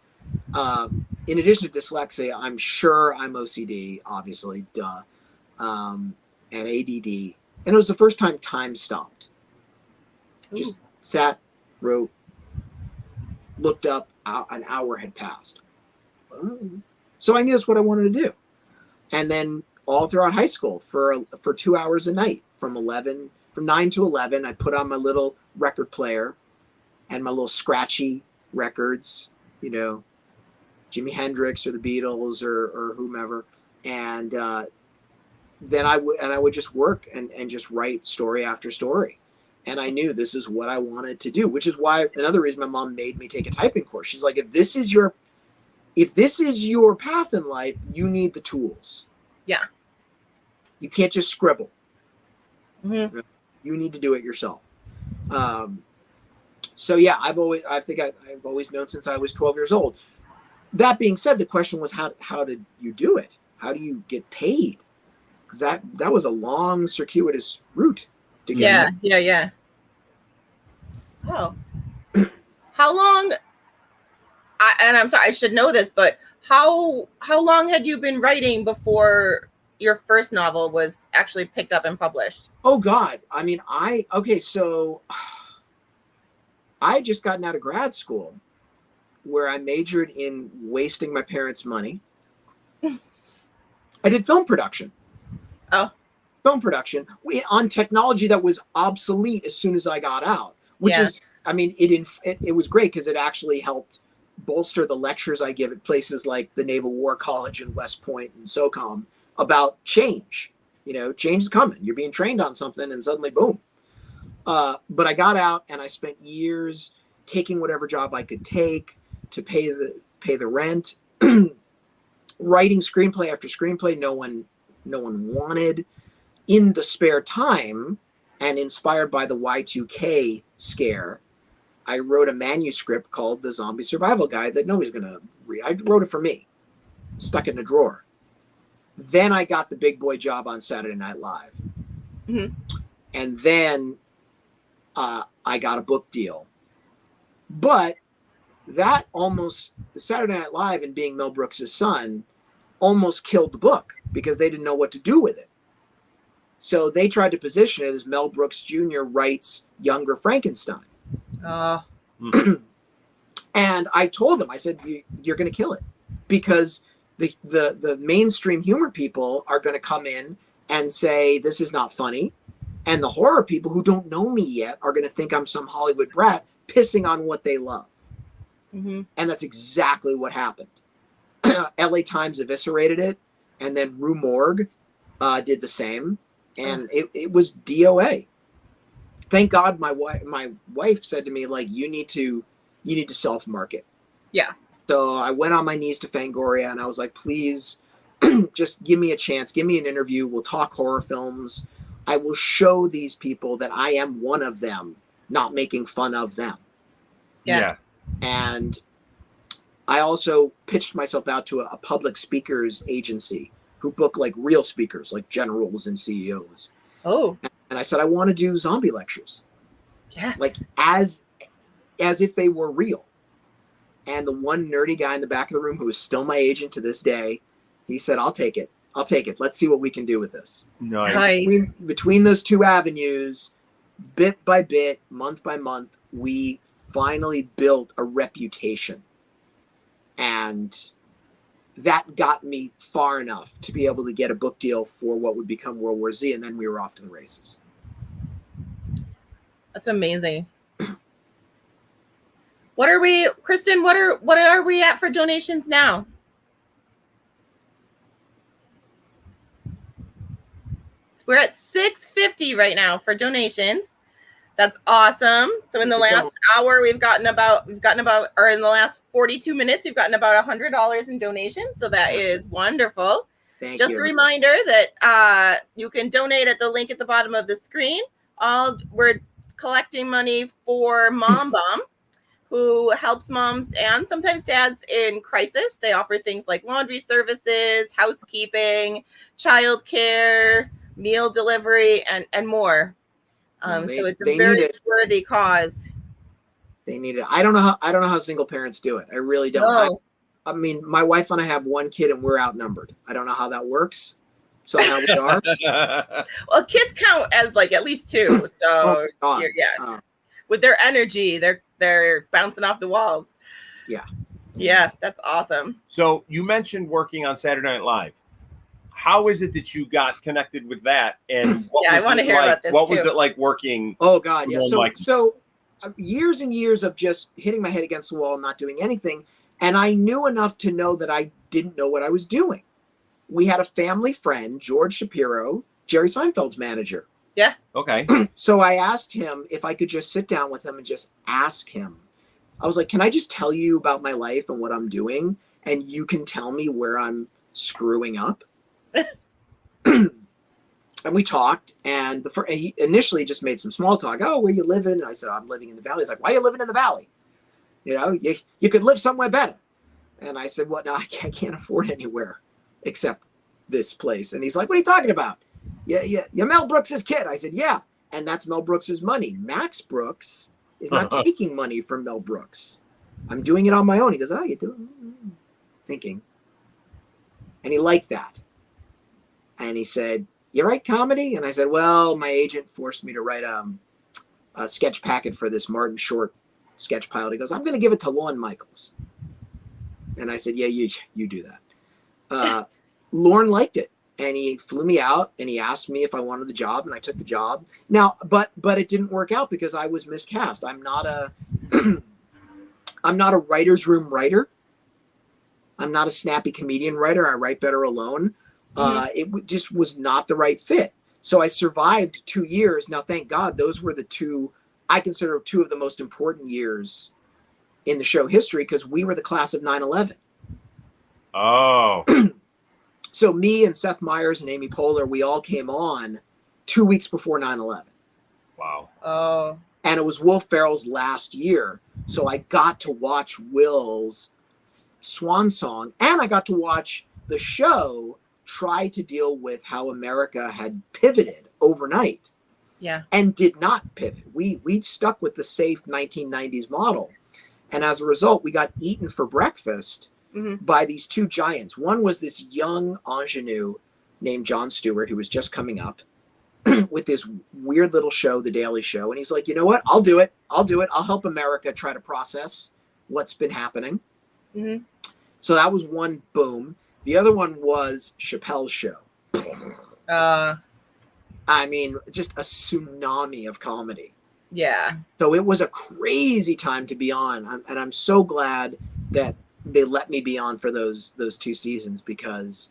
In addition to dyslexia, I'm sure I'm OCD, obviously, duh. And ADD. And it was the first time time stopped. Just sat, wrote, looked up, an hour had passed. So I knew that's what I wanted to do. And then all throughout high school for 2 hours a night, from 9 to 11, I put on my little record player and my little scratchy records, you know, Jimi Hendrix or the Beatles or whomever. And then I would just work and just write story after story. And I knew this is what I wanted to do, which is why another reason my mom made me take a typing course. She's like, if this is your path in life, you need the tools. Yeah. You can't just scribble. Mm-hmm. You need to do it yourself. So yeah, I've always known since I was 12 years old. That being said, the question was, how did you do it? How do you get paid? Because that was a long, circuitous route to get. Yeah. Oh, how long? And I'm sorry, I should know this, but how long had you been writing before your first novel was actually picked up and published? Oh God. I mean, so I had just gotten out of grad school where I majored in wasting my parents' money. I did film production. Oh. Film production on technology that was obsolete as soon as I got out, which is, I mean, it was great because it actually helped bolster the lectures I give at places like the Naval War College in West Point and SOCOM about change. You know, change is coming. You're being trained on something and suddenly boom. But I got out and I spent years taking whatever job I could take to pay the rent, writing screenplay after screenplay no one wanted. In the spare time, and inspired by the Y2K scare, I wrote a manuscript called The Zombie Survival Guide that nobody's going to read. I wrote it for me, stuck in a drawer. Then I got the big boy job on Saturday Night Live. Mm-hmm. And then I got a book deal. But the Saturday Night Live and being Mel Brooks' son almost killed the book because they didn't know what to do with it. So they tried to position it as Mel Brooks Jr. writes younger Frankenstein. And I told them, I said, you're going to kill it because the mainstream humor people are going to come in and say, this is not funny. And the horror people who don't know me yet are going to think I'm some Hollywood brat pissing on what they love. Mm-hmm. And that's exactly what happened. LA Times eviscerated it. And then Rue Morgue did the same. And it was DOA. Thank God my wife said to me, like, you need to self-market. Yeah. So I went on my knees to Fangoria and I was like, please just give me a chance. Give me an interview. We'll talk horror films. I will show these people that I am one of them, not making fun of them. Yeah. And I also pitched myself out to a public speakers agency who book like real speakers, like generals and CEOs. Oh. And I said, I want to do zombie lectures. Yeah. Like as if they were real. And the one nerdy guy in the back of the room who is still my agent to this day, he said, I'll take it. Let's see what we can do with this. Nice. Between those two avenues, bit by bit, month by month, we finally built a reputation. And that got me far enough to be able to get a book deal for what would become World War Z, and then we were off to the races. That's amazing. Kristen, what are we at for donations now? We're at $6.50 right now for donations. That's awesome. So in the last hour, we've gotten about, or in the last 42 minutes, we've gotten about $100 in donations. So that is wonderful. Thank Just you. a reminder that you can donate at the link at the bottom of the screen. We're collecting money for MomBomb, who helps moms and sometimes dads in crisis. They offer things like laundry services, housekeeping, childcare, meal delivery, and more. So it's a very worthy cause. They need it. I don't know how single parents do it. I really don't. No. I mean, my wife and I have one kid and we're outnumbered. I don't know how that works. Somehow we are. Well, kids count as like at least two. So with their energy, they're bouncing off the walls. Yeah. Yeah, that's awesome. So you mentioned working on Saturday Night Live. How is it that you got connected with that? And I want to hear about this. What was it like working? Oh God, yeah. So years and years of just hitting my head against the wall and not doing anything. And I knew enough to know that I didn't know what I was doing. We had a family friend, George Shapiro, Jerry Seinfeld's manager. Yeah. Okay. So I asked him if I could just sit down with him and just ask him. I was like, can I just tell you about my life and what I'm doing? And you can tell me where I'm screwing up? And we talked, and he initially just made some small talk. Oh, where you living? And I said, I'm living in the valley. He's like, why are you living in the valley? You know, you could live somewhere better. And I said, well, no, I can't afford anywhere except this place. And he's like, what are you talking about? Yeah, you're Mel Brooks's kid. I said, yeah. And that's Mel Brooks's money. Max Brooks is not taking money from Mel Brooks. I'm doing it on my own. He goes, oh, you're doing thinking. And he liked that. And he said, "You write comedy?" And I said, "Well, my agent forced me to write a sketch packet for this Martin Short sketch pilot." He goes, "I'm going to give it to Lorne Michaels." And I said, "Yeah, you do that." Lorne liked it, and he flew me out, and he asked me if I wanted the job, and I took the job. Now, but it didn't work out because I was miscast. I'm not a I'm not a writer's room writer. I'm not a snappy comedian writer. I write better alone. It just was not the right fit. So I survived 2 years. Now, thank God, those were the two I consider two of the most important years in the show history, because we were the class of 9/11. Oh. So me and Seth Meyers and Amy Poehler, we all came on 2 weeks before 9/11. Wow. Oh. And it was Will Ferrell's last year. So I got to watch Will's swan song, and I got to watch the show try to deal with how America had pivoted overnight. Yeah. And did not pivot. We stuck with the safe 1990s model. And as a result, we got eaten for breakfast by these two giants. One was this young ingenue named Jon Stewart, who was just coming up with this weird little show, The Daily Show. And he's like, "You know what? I'll do it. I'll help America try to process what's been happening." So that was one boom. The other one was Chappelle's show. I mean, just a tsunami of comedy. Yeah. So it was a crazy time to be on. And I'm so glad that they let me be on for those 2 seasons, because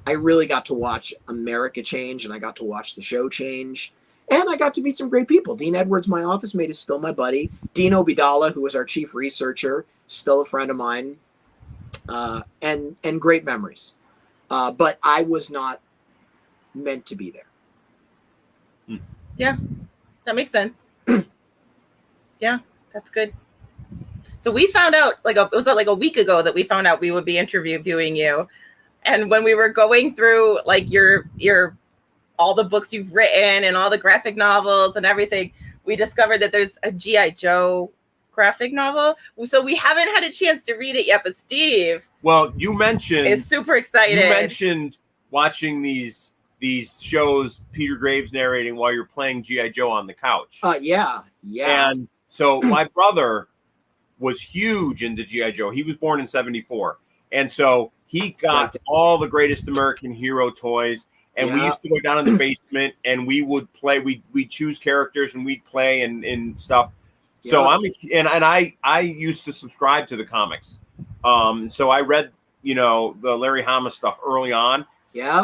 I really got to watch America change, and I got to watch the show change. And I got to meet some great people. Dean Edwards, my office mate, is still my buddy. Dean Obidala, who was our chief researcher, still a friend of mine. And great memories. But I was not meant to be there. Yeah, that makes sense. Yeah, that's good. So we found out it was like a week ago that we found out we would be interviewing you. And when we were going through like your all the books you've written and all the graphic novels and everything, we discovered that there's a G.I. Joe graphic novel. So we haven't had a chance to read it yet, but Steve, well, you mentioned is super excited. You mentioned watching these shows, Peter Graves narrating while you're playing G.I. Joe on the couch. Yeah. And so my brother was huge into G.I. Joe. He was born in 1974. And so he got all the greatest American hero toys. And we used to go down in the basement, and we would play. We'd choose characters, and we'd play and stuff. So I used to subscribe to the comics. So I read, the Larry Hama stuff early on. Yeah.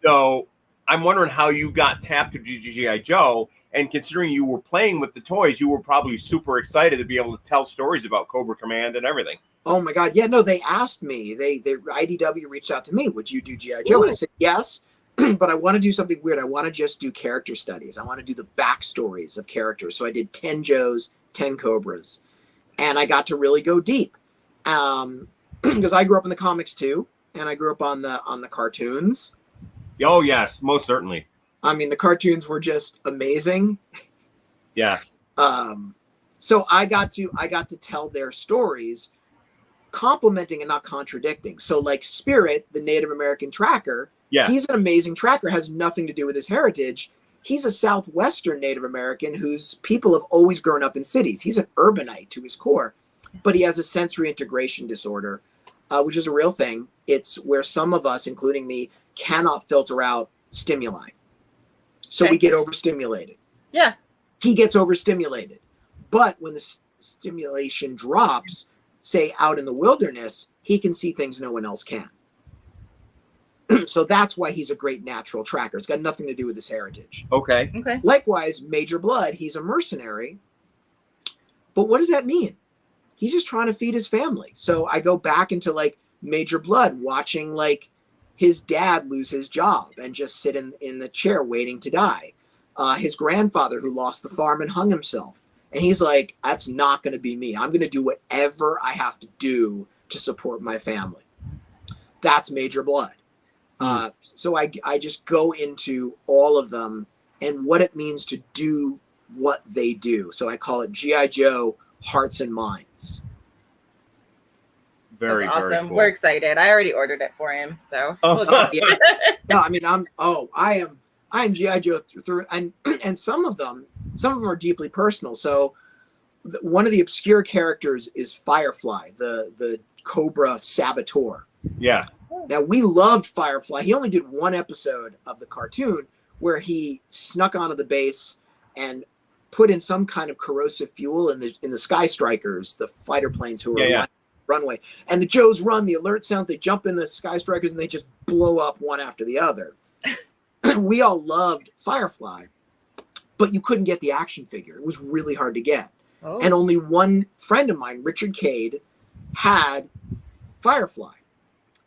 So I'm wondering how you got tapped to G.I. Joe, and considering you were playing with the toys, you were probably super excited to be able to tell stories about Cobra Command and everything. Oh my God. Yeah, no, they asked me, IDW reached out to me, "Would you do G.I. Joe?" And I said, yes, but I want to do something weird. I want to just do character studies. I want to do the backstories of characters. So I did 10 Joes, 10 Cobras, and I got to really go deep. Because I grew up in the comics too, and I grew up on the cartoons. Oh yes, most certainly. I mean, the cartoons were just amazing. Yes. So I got to tell their stories, complimenting and not contradicting. So like Spirit, the Native American tracker, he's an amazing tracker, has nothing to do with his heritage. He's a Southwestern Native American whose people have always grown up in cities. He's an urbanite to his core, but he has a sensory integration disorder, which is a real thing. It's where some of us, including me, cannot filter out stimuli. So we get overstimulated. Yeah. He gets overstimulated. But when the stimulation drops, say out in the wilderness, he can see things no one else can. So that's why he's a great natural tracker. It's got nothing to do with his heritage. Okay. Likewise, Major Blood, he's a mercenary. But what does that mean? He's just trying to feed his family. So I go back into like Major Blood, watching like his dad lose his job and just sit in the chair waiting to die. His grandfather who lost the farm and hung himself. And he's like, that's not going to be me. I'm going to do whatever I have to do to support my family. That's Major Blood. So I just go into all of them and what it means to do what they do. So I call it G.I. Joe Hearts and Minds. Very, That's awesome. very cool. We're excited. I already ordered it for him, so. Yeah. No, I mean, I am GI Joe through, and some of them are deeply personal. So one of the obscure characters is Firefly, the Cobra saboteur. Yeah. Now, we loved Firefly. He only did one episode of the cartoon where he snuck onto the base and put in some kind of corrosive fuel in the Sky Strikers, the fighter planes who were on the runway. And the Joes run, the alert sound, they jump in the Sky Strikers and they just blow up one after the other. We all loved Firefly, but you couldn't get the action figure. It was really hard to get. Oh. And only one friend of mine, Richard Cade, had Firefly.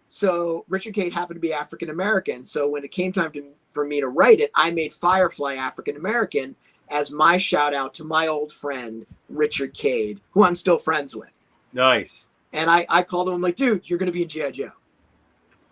So Richard Cade happened to be African-American. So when it came time for me to write it, I made Firefly African-American as my shout out to my old friend, Richard Cade, who I'm still friends with. Nice. And I called him, I'm like, dude, you're going to be in G.I. Joe.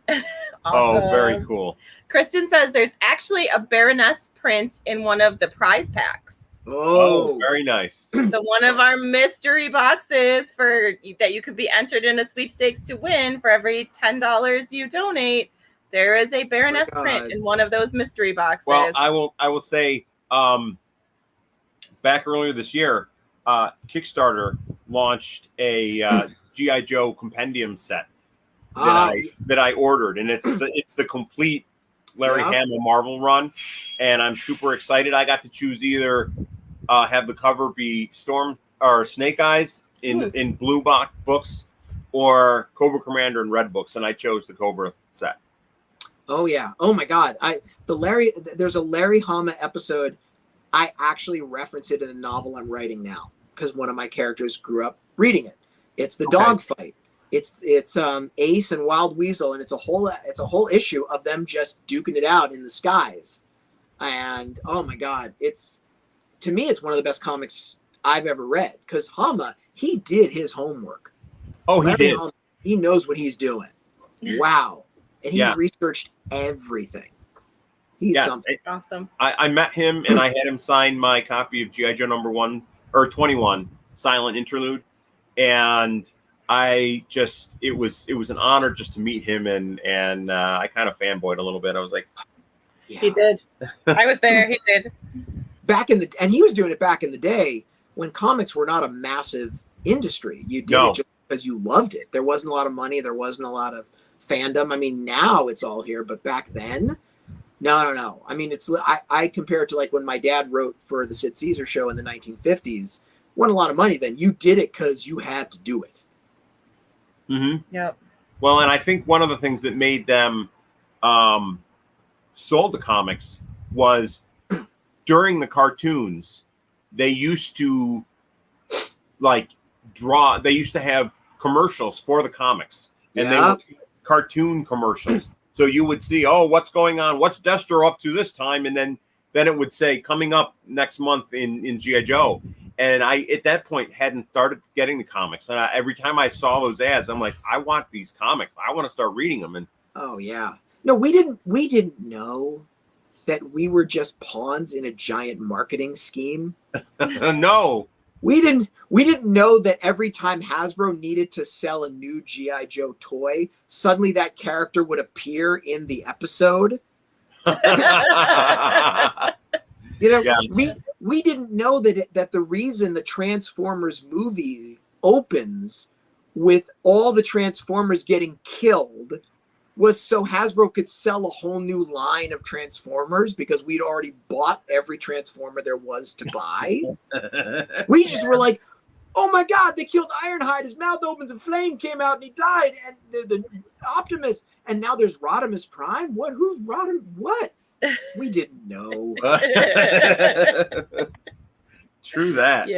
Awesome. Oh, very cool. Kristen says there's actually a Baroness print in one of the prize packs. Oh, very nice. So one of our mystery boxes that you could be entered in a sweepstakes to win for every $10 you donate. There is a Baroness print in one of those mystery boxes. Well, I will say, back earlier this year, Kickstarter launched a G.I. Joe compendium set that I ordered, and it's the complete Larry Hamill Marvel run, and I'm super excited. I got to choose either have the cover be Storm or Snake Eyes in blue books, or Cobra Commander in red books, and I chose the Cobra set. Oh yeah! Oh my God! There's a Larry Hama episode. I actually reference it in a novel I'm writing now because one of my characters grew up reading it. It's the dog fight. It's Ace and Wild Weasel, and it's a whole issue of them just duking it out in the skies. And oh my God, to me it's one of the best comics I've ever read because Hama, he did his homework. Oh, he did. Hama, he knows what he's doing. Wow, and he researched everything. He's something awesome. I met him and I had him sign my copy of G.I. Joe number 1 or 21 Silent Interlude, and it was an honor just to meet him, and I kind of fanboyed a little bit. I was like, he did. I was there. He did. And he was doing it back in the day when comics were not a massive industry. You did it just because you loved it. There wasn't a lot of money. There wasn't a lot of fandom. I mean, now it's all here, but back then, no. I mean, I compare it to like when my dad wrote for the Sid Caesar show in the 1950s. Wasn't a lot of money then. You did it because you had to do it. Mm-hmm. Yep. Well, and I think one of the things that made them sold the comics during the cartoons, they used to they used to have commercials for the comics, and they were cartoon commercials. So you would see, what's going on? What's Destro up to this time? And then it would say coming up next month in G.I. Joe. And I, at that point, hadn't started getting the comics. And every time I saw those ads, I'm like, I want these comics. I want to start reading them. And oh yeah, no, we didn't know that we were just pawns in a giant marketing scheme. No, we didn't know that every time Hasbro needed to sell a new G.I. Joe toy, suddenly that character would appear in the episode. We didn't know that the reason the Transformers movie opens with all the Transformers getting killed was so Hasbro could sell a whole new line of Transformers because we'd already bought every Transformer there was to buy. We just were like, oh my God, they killed Ironhide. His mouth opens and flame came out and he died. And the Optimus. And now there's Rodimus Prime. What? Who's Rodimus? What? We didn't know. True that.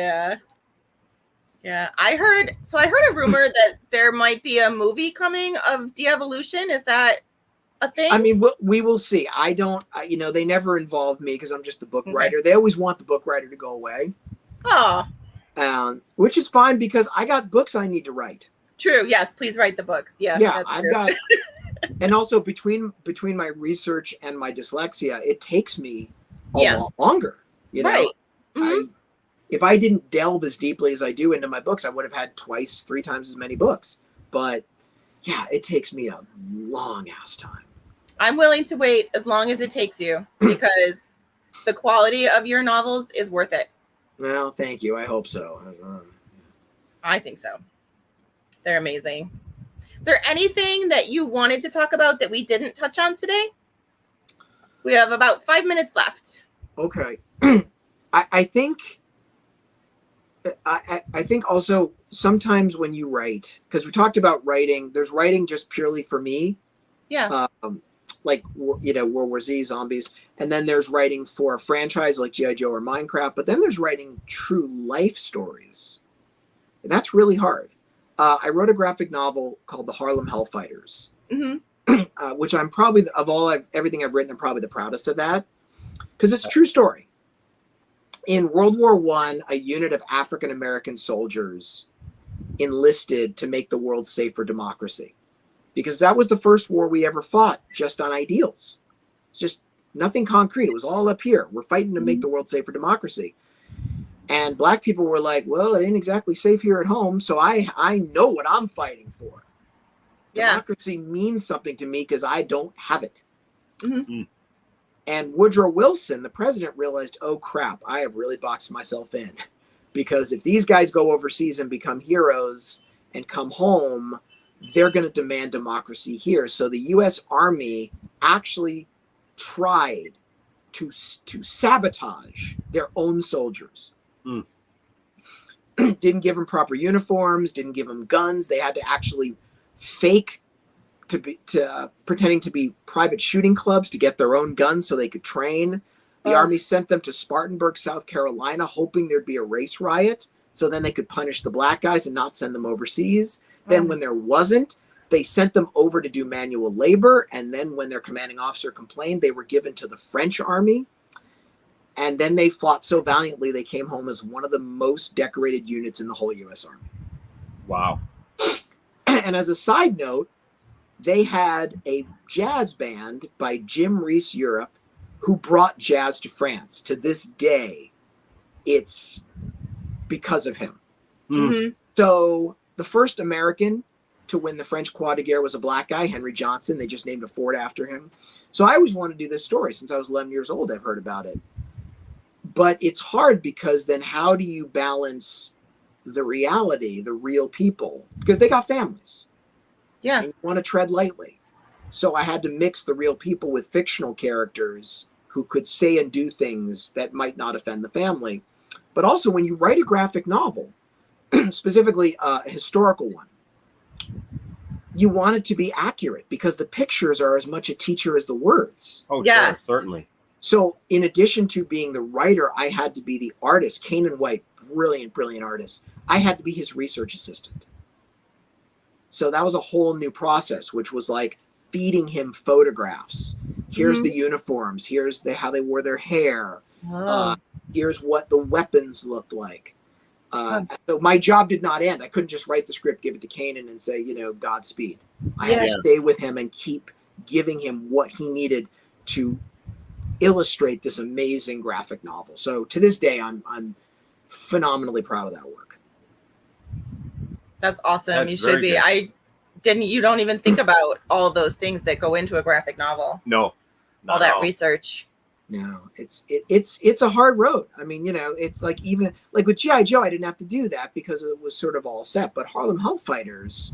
Yeah. I heard a rumor that there might be a movie coming of De-Evolution. Is that a thing? I mean, we will see. They never involve me because I'm just the book writer. They always want the book writer to go away. Oh. Which is fine because I got books I need to write. True. Yes. Please write the books. Yeah. I've got. And also between my research and my dyslexia, it takes me a lot longer. Right. Mm-hmm. If I didn't delve as deeply as I do into my books, I would have had 2-3 times as many books. But yeah, it takes me a long ass time. I'm willing to wait as long as it takes you because the quality of your novels is worth it. Well, thank you. I hope so. I think so. They're amazing. Is there anything that you wanted to talk about that we didn't touch on today? We have about 5 minutes left. Okay. I think also sometimes when you write, because we talked about writing, there's writing just purely for me. Yeah. Like, you know, World War Z, zombies. And then there's writing for a franchise like G.I. Joe or Minecraft. But then there's writing true life stories. And that's really hard. I wrote a graphic novel called The Harlem Hellfighters, which I'm probably, everything I've written, I'm probably the proudest of that. Because it's a true story. In World War I, a unit of African-American soldiers enlisted to make the world safe for democracy. Because that was the first war we ever fought just on ideals. It's just nothing concrete. It was all up here. We're fighting to make the world safe for democracy. And black people were like, well, it ain't exactly safe here at home, so I know what I'm fighting for. Yeah. Democracy means something to me because I don't have it. Mm-hmm. And Woodrow Wilson, the president, realized, oh, crap, I have really boxed myself in. Because if these guys go overseas and become heroes and come home, they're going to demand democracy here. So the U.S. Army actually tried to sabotage their own soldiers. Didn't give them proper uniforms, didn't give them guns. They had to actually fake pretending to be private shooting clubs to get their own guns so they could train. The Army sent them to Spartanburg, South Carolina, hoping there'd be a race riot so then they could punish the black guys and not send them overseas. Then when there wasn't, they sent them over to do manual labor. And then when their commanding officer complained, they were given to the French army. And then they fought so valiantly, they came home as one of the most decorated units in the whole U.S. Army. Wow. And as a side note, they had a jazz band by Jim Reese Europe who brought jazz to France. To this day, it's because of him. Mm-hmm. So the first American to win the French Croix de Guerre was a black guy, Henry Johnson. They just named a fort after him. So I always wanted to do this story. Since I was 11 years old, I've heard about it. But it's hard because then how do you balance the reality, the real people? Because they got families. Yeah. And you want to tread lightly. So I had to mix the real people with fictional characters who could say and do things that might not offend the family. But also when you write a graphic novel, specifically a historical one, you want it to be accurate because the pictures are as much a teacher as the words. Oh, yes. Sure, certainly. So in addition to being the writer, I had to be the artist. Kanan White, brilliant, brilliant artist. I had to be his research assistant. So that was a whole new process, which was like feeding him photographs. Here's the uniforms. Here's how they wore their hair. Here's what the weapons looked like. So my job did not end. I couldn't just write the script, give it to Kanan and say, Godspeed. I had to stay with him and keep giving him what he needed to illustrate this amazing graphic novel. So to this day, I'm phenomenally proud of that work. That's awesome. That's you should be. good. You don't even think about all those things that go into a graphic novel. No. All that research. No, it's a hard road. I mean, it's like even like with G.I. Joe, I didn't have to do that because it was sort of all set. But Harlem Hellfighters,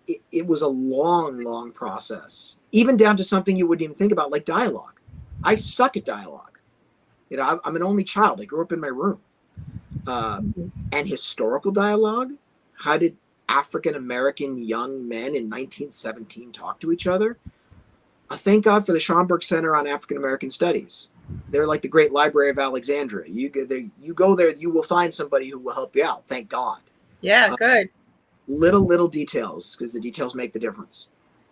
it was a long process, even down to something you wouldn't even think about, like dialogue. I suck at dialogue. I'm an only child. I grew up in my room. And historical dialogue, how did African-American young men in 1917 talk to each other? Thank God for the Schomburg Center on African-American Studies. They're like the Great Library of Alexandria. You go there, you will find somebody who will help you out. Thank God. Yeah, good. Little details, because the details make the difference.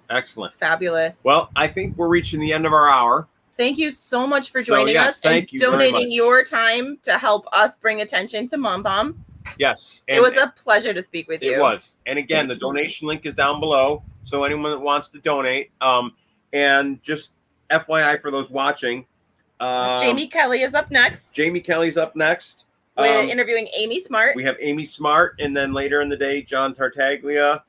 Excellent. Fabulous. Well, I think we're reaching the end of our hour. Thank you so much for joining us and donating your time to help us bring attention to MomBomb. Yes. It was a pleasure to speak with you. It was. And again, the donation link is down below. So anyone that wants to donate, and just FYI for those watching, Jamie Kelly is up next. Jamie Kelly's up next. We're interviewing Amy Smart. We have Amy Smart, and then later in the day, John Tartaglia,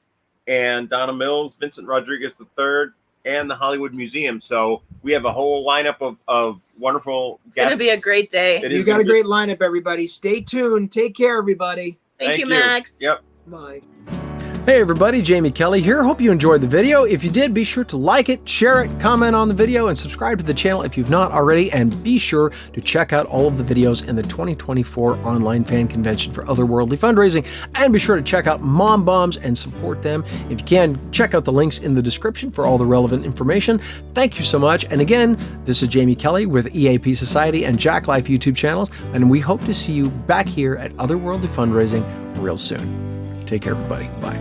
and Donna Mills, Vincent Rodriguez III, and the Hollywood Museum. So we have a whole lineup of wonderful guests. It's going to be a great day. You got a great lineup, everybody. Stay tuned. Take care, everybody. Thank you, Max. Yep. Bye. Hey everybody, Jamie Kelly here. Hope you enjoyed the video. If you did, be sure to like it, share it, comment on the video, and subscribe to the channel if you've not already. And be sure to check out all of the videos in the 2024 online fan convention for Otherworldly Fundraising. And be sure to check out MomBombs and support them. If you can, check out the links in the description for all the relevant information. Thank you so much. And again, this is Jamie Kelly with EAP Society and Jack Life YouTube channels. And we hope to see you back here at Otherworldly Fundraising real soon. Take care, everybody. Bye.